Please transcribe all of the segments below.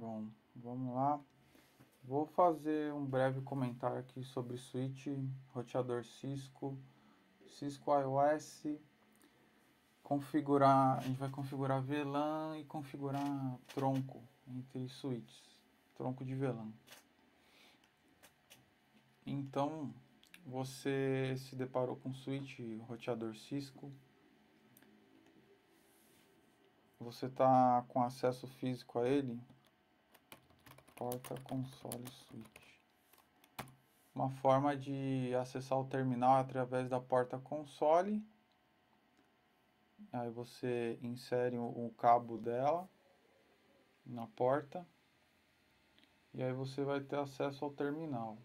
Bom, vamos lá. Vou fazer um breve comentário aqui sobre switch, roteador Cisco, Cisco iOS, configurar, a gente vai configurar VLAN e configurar tronco entre switches, tronco de VLAN. Então, você se deparou com switch, roteador Cisco, você está com acesso físico a ele, porta console switch. Uma forma de acessar o terminal é através da porta console. Aí você insere o cabo dela na porta e aí você vai ter acesso ao terminal.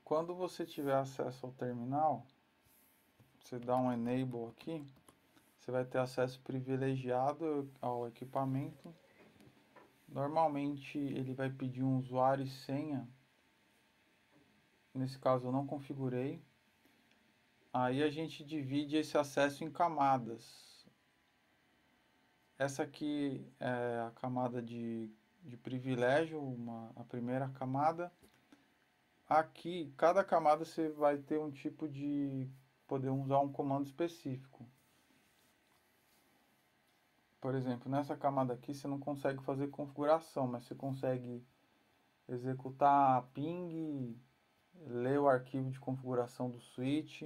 Quando você tiver acesso ao terminal, você dá um enable aqui, você vai ter acesso privilegiado ao equipamento. Normalmente ele vai pedir um usuário e senha. Nesse caso eu não configurei. Aí a gente divide esse acesso em camadas. Essa aqui é a camada de privilégio, a primeira camada. Aqui, cada camada você vai ter um tipo de poder usar um comando específico. Por exemplo, nessa camada aqui você não consegue fazer configuração, mas você consegue executar ping, ler o arquivo de configuração do switch,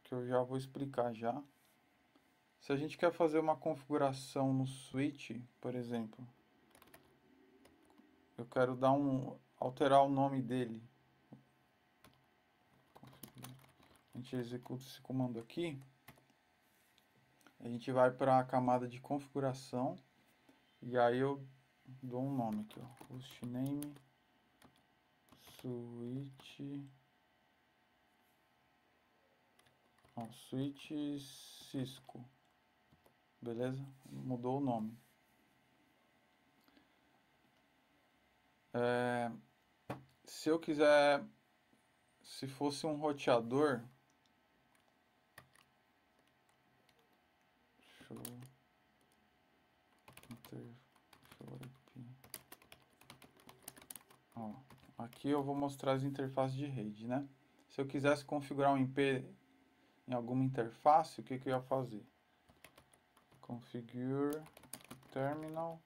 que eu já vou explicar já. Se a gente quer fazer uma configuração no switch, por exemplo, eu quero alterar o nome dele. A gente executa esse comando aqui. A gente vai para a camada de configuração e aí eu dou um nome aqui, ó, hostname switch, ó, switch Cisco, beleza? Mudou o nome. Se eu quiser, se fosse um roteador, show aqui. Ó, aqui eu vou mostrar as interfaces de rede, né? Se eu quisesse configurar um IP em alguma interface, o que eu ia fazer? Configure terminal.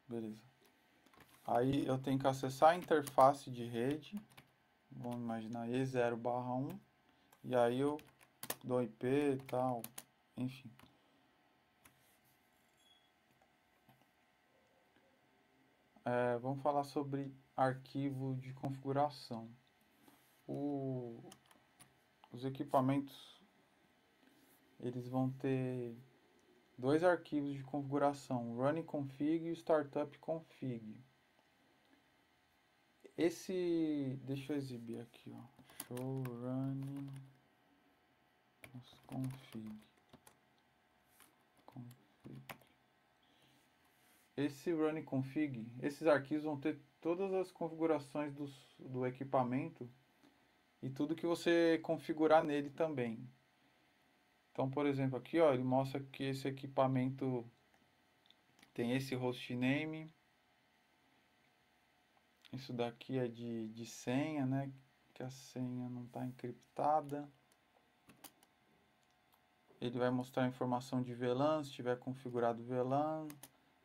Beleza. Aí eu tenho que acessar a interface de rede. Vamos imaginar E0/1. E aí eu dou IP e tal. Enfim. Vamos falar sobre arquivo de configuração. Os equipamentos eles vão ter dois arquivos de configuração, running config e startup config. Deixa eu exibir aqui, ó, show running config. Esse running config, esses arquivos vão ter todas as configurações do equipamento e tudo que você configurar nele também. Então, por exemplo, aqui, ó, ele mostra que esse equipamento tem esse hostname. Isso daqui é de senha, né? Que a senha não está encriptada. Ele vai mostrar a informação de VLAN, se tiver configurado VLAN,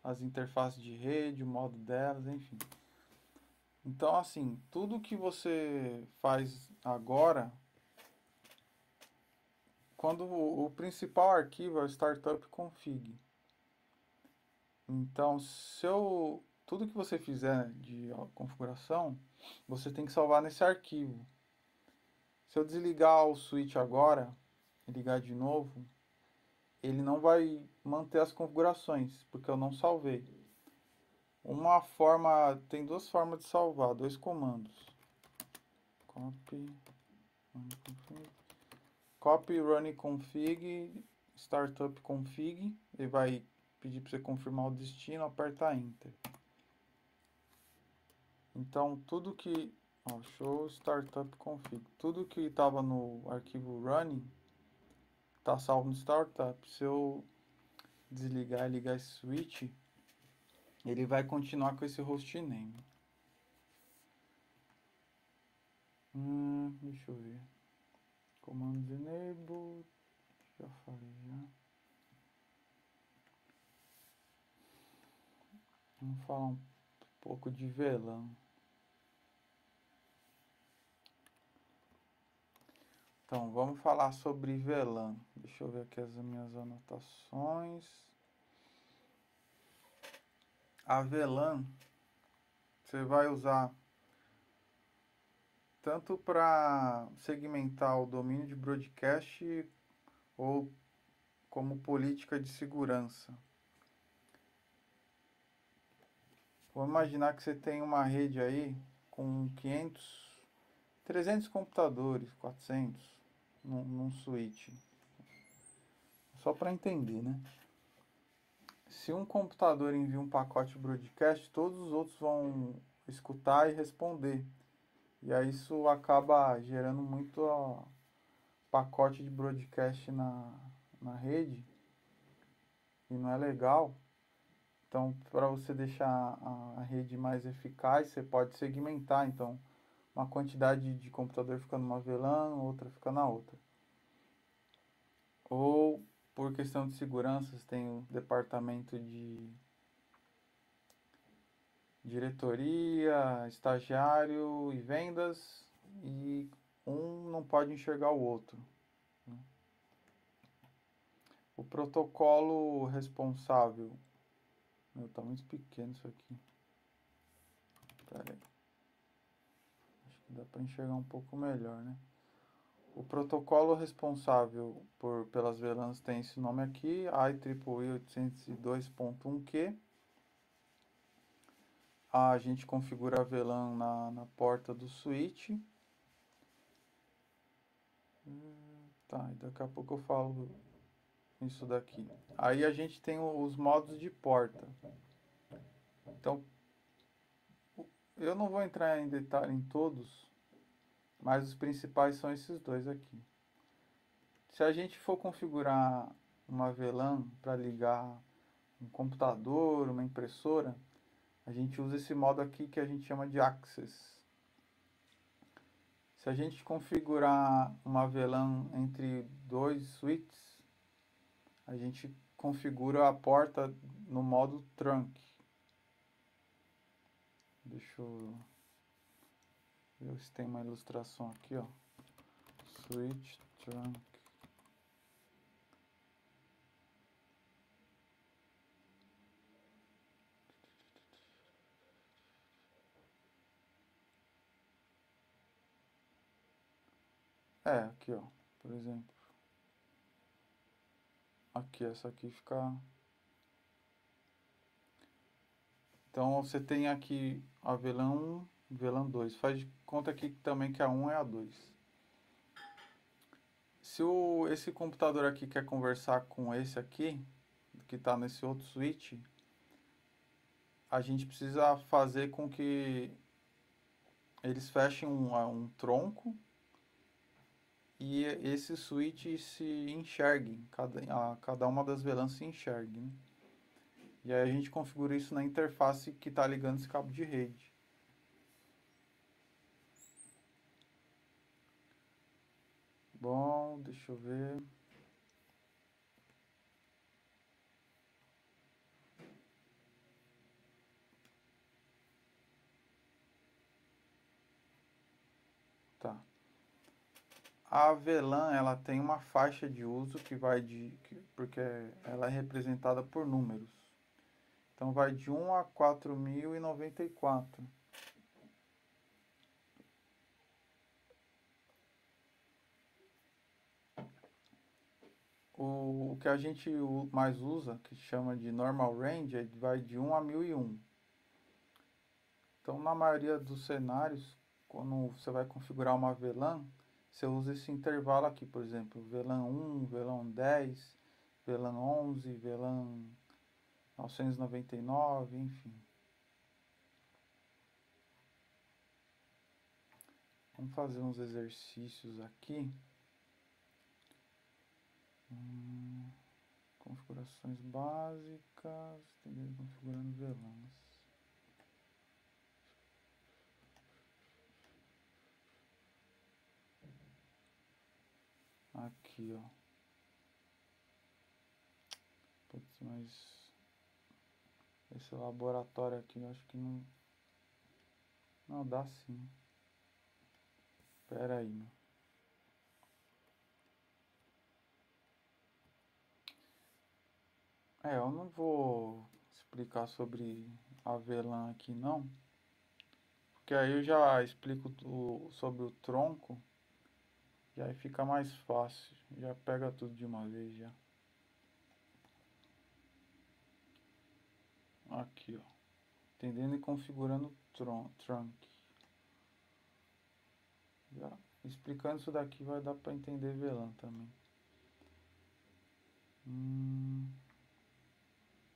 as interfaces de rede, o modo delas, enfim. Então, assim, tudo que você faz agora, quando o principal arquivo é o startup config. Então, tudo que você fizer de configuração, você tem que salvar nesse arquivo. Se eu desligar o switch agora e ligar de novo, ele não vai manter as configurações, porque eu não salvei. Tem duas formas de salvar, dois comandos. Copy running config, startup config, ele vai pedir para você confirmar o destino, aperta Enter. Então, tudo que Ó, show startup config. Tudo que estava no arquivo running está salvo no startup. Se eu desligar e ligar esse switch, ele vai continuar com esse hostname. Deixa eu ver. Comandos enable. Já falei já. Vamos falar um pouco de VLAN. Então, vamos falar sobre VLAN. Deixa eu ver aqui as minhas anotações. A VLAN você vai usar tanto para segmentar o domínio de broadcast ou como política de segurança. Vamos imaginar que você tem uma rede aí com 300 computadores, 400 num switch. Só para entender, né? Se um computador envia um pacote broadcast, todos os outros vão escutar e responder. E aí isso acaba gerando muito pacote de broadcast na rede e não é legal. Então, para você deixar a rede mais eficaz, você pode segmentar. Então, uma quantidade de computador fica numa VLAN, outra fica na outra. Ou, por questão de segurança, você tem o departamento de diretoria, estagiário e vendas, e um não pode enxergar o outro. O protocolo responsável. Meu, tá muito pequeno isso aqui. Pera aí. Acho que dá para enxergar um pouco melhor, né? O protocolo responsável pelas VLANs tem esse nome aqui, IEEE 802.1q. A gente configura a VLAN na porta do switch. Tá, e daqui a pouco eu falo isso daqui. Aí a gente tem os modos de porta. Então, eu não vou entrar em detalhe em todos, mas os principais são esses dois aqui. Se a gente for configurar uma VLAN para ligar um computador, uma impressora, a gente usa esse modo aqui que a gente chama de Access. Se a gente configurar uma VLAN entre dois switches, a gente configura a porta no modo Trunk. Deixa eu ver se tem uma ilustração aqui, ó. Switch Trunk. Aqui, ó, por exemplo. Aqui, essa aqui fica... Então, você tem aqui a VLAN 1 e VLAN 2. Faz de conta aqui também que a 1 é a 2. Se esse computador aqui quer conversar com esse aqui, que está nesse outro switch, a gente precisa fazer com que eles fechem um tronco e esse switch se enxergue, cada uma das VLANs se enxergue, né? E aí a gente configura isso na interface que está ligando esse cabo de rede. Bom, deixa eu ver. Tá. A VLAN, ela tem uma faixa de uso que vai porque ela é representada por números. Então vai de 1 a 4094. O que a gente mais usa, que chama de normal range, vai de 1 a 1001. Então, na maioria dos cenários, quando você vai configurar uma VLAN, você usa esse intervalo aqui, por exemplo, VLAN 1, VLAN 10, VLAN 11, VLAN 999, enfim. Vamos fazer uns exercícios aqui. Configurações básicas, configurando VLANs. Aqui, ó. Putz, mas esse laboratório aqui eu acho que não. Não, dá sim. Pera aí, meu. Eu não vou explicar sobre a VLAN aqui não, porque aí eu já explico sobre o tronco e aí fica mais fácil, já pega tudo de uma vez já. Aqui, ó. Entendendo e configurando trunk. Já explicando isso daqui vai dar para entender VLAN também.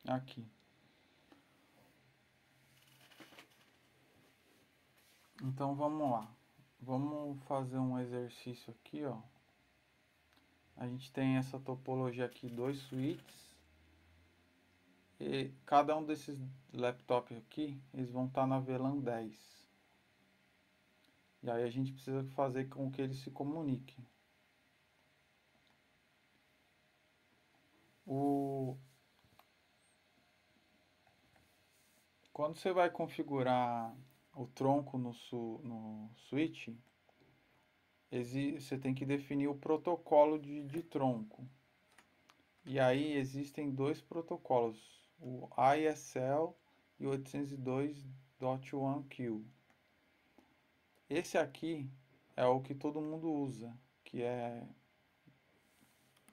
Aqui. Então vamos lá. Vamos fazer um exercício aqui, ó. A gente tem essa topologia aqui, 2 switches. E cada um desses laptops aqui, eles vão estar na VLAN 10. E aí a gente precisa fazer com que eles se comuniquem. Quando você vai configurar o tronco no switch, você tem que definir o protocolo de tronco. E aí existem dois protocolos, o ISL e o 802.1q. Esse aqui é o que todo mundo usa, que é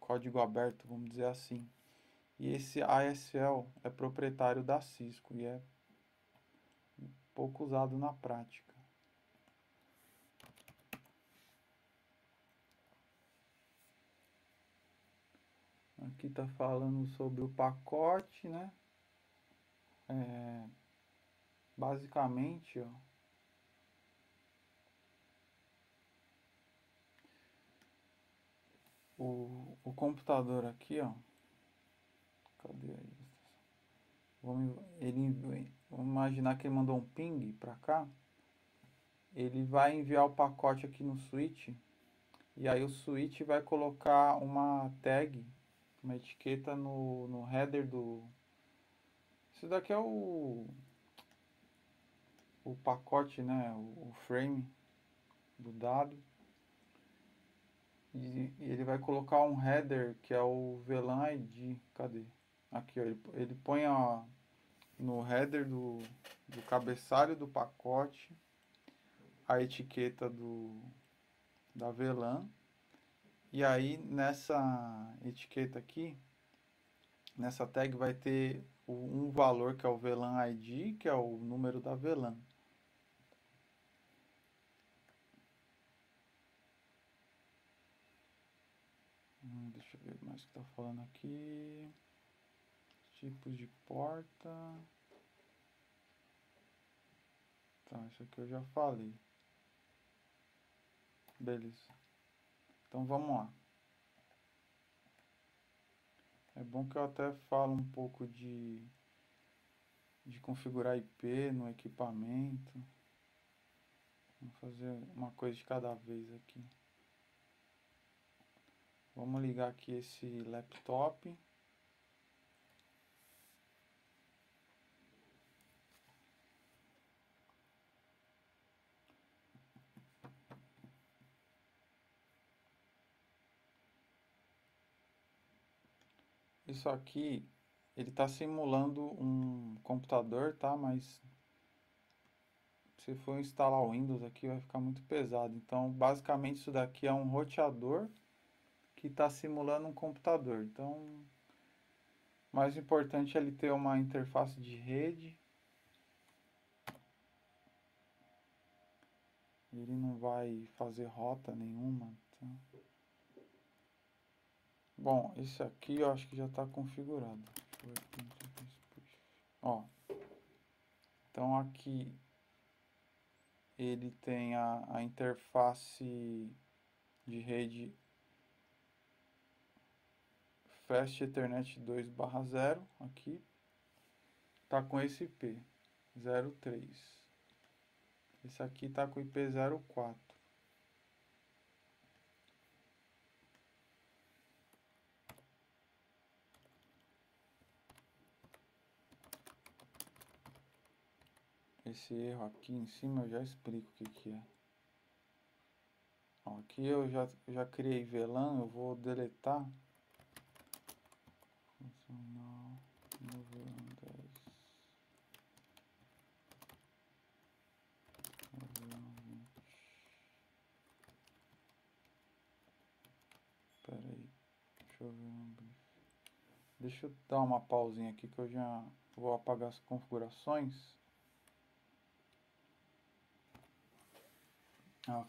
código aberto, vamos dizer assim. E esse ISL é proprietário da Cisco e é pouco usado na prática. Aqui está falando sobre o pacote, né? Basicamente, ó, o computador aqui, ó, cadê aí? Vamos imaginar que ele mandou um ping para cá. Ele vai enviar o pacote aqui no switch e aí o switch vai colocar uma tag, uma etiqueta no header do... Isso daqui é o pacote, né? O frame do dado. E ele vai colocar um header que é o VLAN ID. Cadê? Aqui, ó, ele põe ó, no header do cabeçalho do pacote a etiqueta da VLAN. E aí nessa etiqueta aqui, nessa tag vai ter um valor que é o VLAN ID, que é o número da VLAN. Deixa eu ver mais o que está falando aqui. Tipos de porta. Tá, isso aqui eu já falei. Beleza. Então vamos lá. É bom que eu até falo um pouco de configurar IP no equipamento. Vamos fazer uma coisa de cada vez aqui. Vamos ligar aqui esse laptop. Isso aqui, ele está simulando um computador, tá? Mas se for instalar o Windows aqui vai ficar muito pesado. Então, basicamente isso daqui é um roteador que está simulando um computador. Então, o mais importante é ele ter uma interface de rede. Ele não vai fazer rota nenhuma. Então... Bom, esse aqui eu acho que já está configurado. Ó, então aqui ele tem a interface de rede Fast Ethernet 2/0 aqui, tá com esse IP 03. Esse aqui tá com IP 04. Esse erro aqui em cima eu já explico o que é. Ó, aqui eu já criei VLAN, eu vou deletar. Funcional no VLAN 10. No VLAN 20. Pera aí, deixa eu ver um brief. Deixa eu dar uma pausinha aqui que eu já vou apagar as configurações.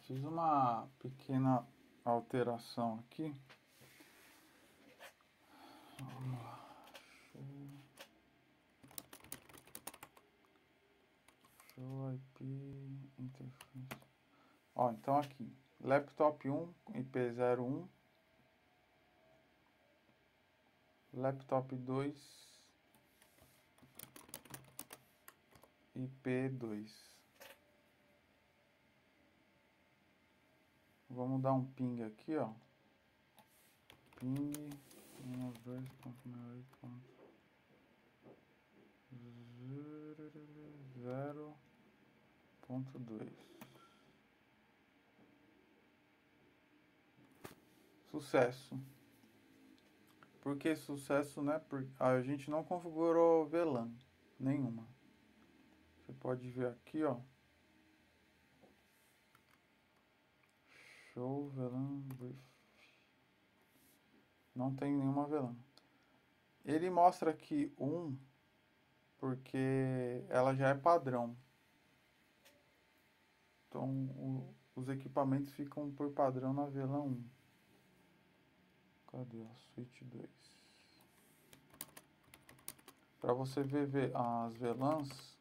Fiz uma pequena alteração aqui. Vamos lá. Show IP interface. Ó, então aqui, laptop 1 IP01, laptop 2 IP2. Vamos dar um ping aqui, ó. Ping 192.0.2. Sucesso. Por que sucesso, né? Porque a gente não configurou VLAN nenhuma. Você pode ver aqui, ó. Show VLAN brief. Não tem nenhuma VLAN. Ele mostra aqui 1 porque ela já é padrão. Então os equipamentos ficam por padrão na VLAN 1. Cadê a switch 2? Para você ver as VLANs,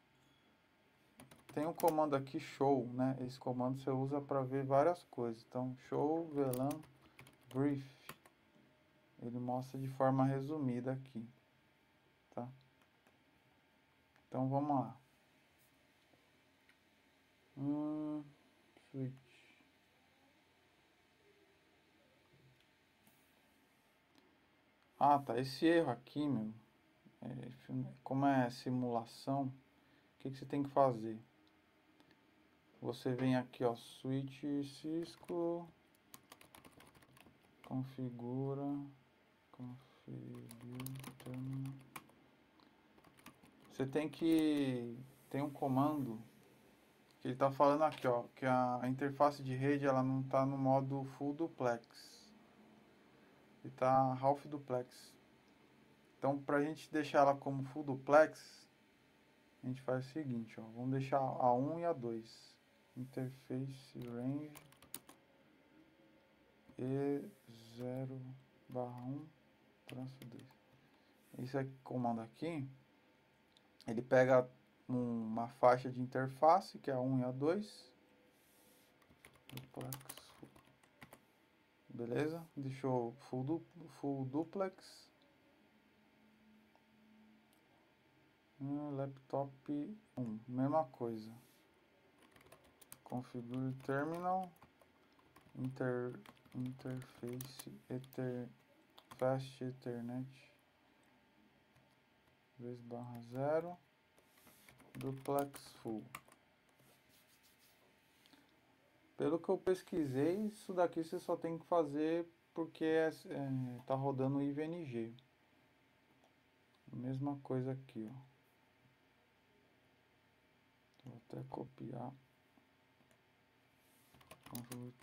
tem um comando aqui show, né? Esse comando você usa para ver várias coisas. Então show VLAN brief. Ele mostra de forma resumida aqui, tá? Então vamos lá. Switch. Ah, tá. Esse erro aqui, meu, como é simulação, o que você tem que fazer? Você vem aqui, ó, switch Cisco, configura, terminal. Você tem um comando que ele tá falando aqui, ó, que a interface de rede ela não tá no modo full duplex. Ele tá half duplex. Então, para a gente deixar ela como full duplex, a gente faz o seguinte, ó, vamos deixar a 1 e a 2. Interface range E0/1-2. Esse comando aqui, ele pega uma faixa de interface, que é a 1 e a 2. Duplex. Beleza? Deixou full duplex. Laptop 1, mesma coisa. Configure terminal. Interface Fast Ethernet 2/0 duplex full. Pelo que eu pesquisei, isso daqui você só tem que fazer porque tá rodando o IVNG. Mesma coisa aqui, ó. Vou até copiar. Configure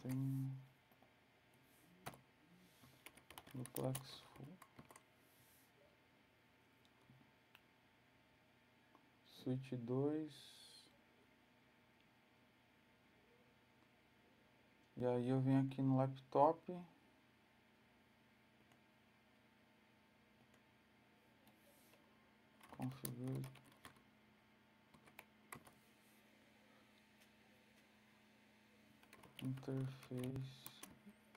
duplex full. Switch 2. E aí eu venho aqui no laptop. Configure interface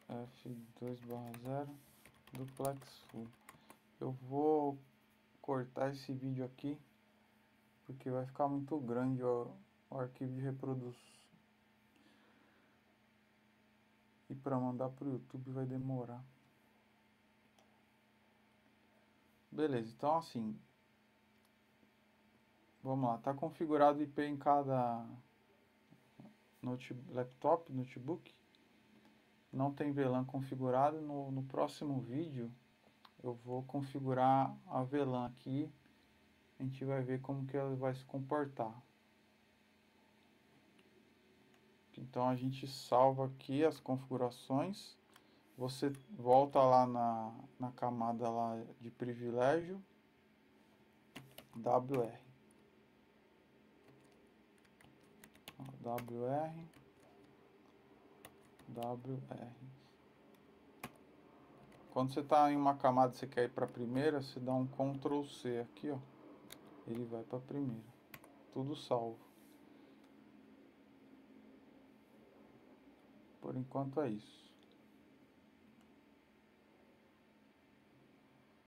F2/0 duplex full. Eu vou cortar esse vídeo aqui porque vai ficar muito grande o arquivo de reprodução e para mandar para o YouTube vai demorar. Beleza, então assim, vamos lá, tá configurado o IP em cada laptop, notebook. Não tem VLAN configurado. No próximo vídeo eu vou configurar a VLAN aqui. A gente vai ver como que ela vai se comportar. Então a gente salva aqui as configurações. Você volta lá na camada lá de privilégio, WR. WR. Quando você está em uma camada e você quer ir para a primeira, você dá um Ctrl C aqui, ó. Ele vai para a primeira. Tudo salvo. Por enquanto é isso.